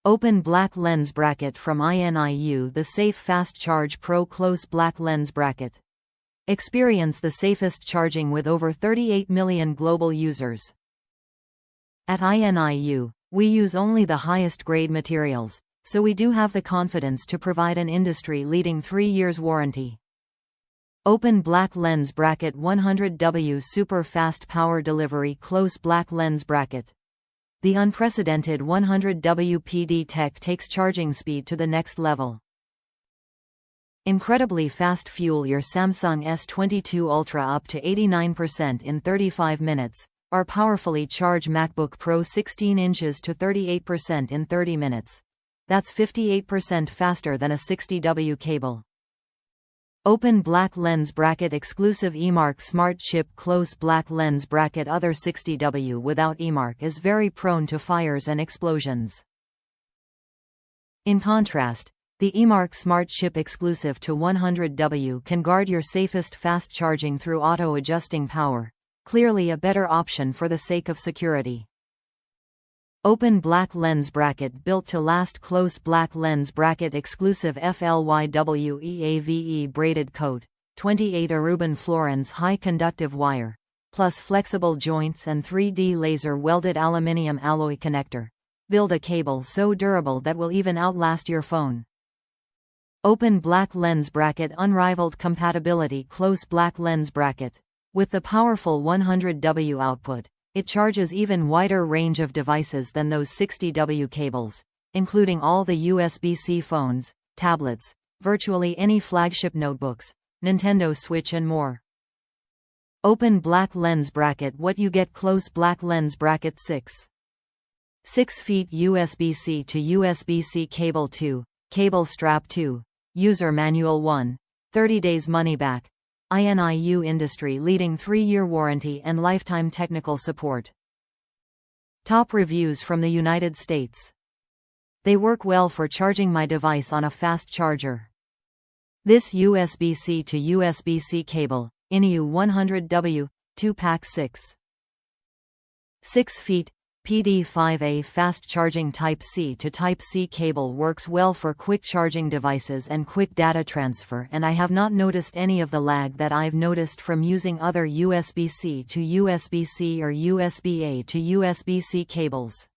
Open black lens bracket from INIU. The Safe Fast Charge Pro Close Black Lens Bracket. Experience the safest charging with over 38 million global users. At INIU, we use only the highest grade materials, so we do have the confidence to provide an industry-leading 3 years warranty. Open black lens bracket 100W Super Fast Power Delivery Close Black Lens Bracket. The unprecedented 100W PD tech takes charging speed to the next level. Incredibly fast. Fuel your Samsung S22 Ultra up to 89% in 35 minutes, or powerfully charge MacBook Pro 16 inches to 38% in 30 minutes. That's 58% faster than a 60W cable. Open black lens bracket exclusive Emark Smart Chip Close Black Lens Bracket Other 60W without Emark is very prone to fires and explosions. In contrast, the Emark Smart Chip exclusive to 100W can guard your safest fast charging through auto-adjusting power, clearly a better option for the sake of security. Open black lens bracket built to last close black lens bracket exclusive FLYWEAVE braided coat, 28 Aruban Florins high conductive wire, plus flexible joints and 3D laser welded aluminium alloy connector. Build a cable so durable that will even outlast your phone. Open black lens bracket unrivaled compatibility close black lens bracket. With the powerful 100W output, it charges even wider range of devices than those 60W cables, including all the USB-C phones, tablets, virtually any flagship notebooks, Nintendo Switch and more. Open black lens bracket what you get close black lens bracket 6 feet USB-C to USB-C cable 2, cable strap 2, user manual 1, 30 days money back. INIU industry-leading 3-year warranty and lifetime technical support. Top reviews from the United States. They work well for charging my device on a fast charger. This USB-C to USB-C cable, INIU 100W, 2-pack 6 feet, PD5A fast charging Type-C to Type-C cable works well for quick charging devices and quick data transfer, and I have not noticed any of the lag that I've noticed from using other USB-C to USB-C or USB-A to USB-C cables.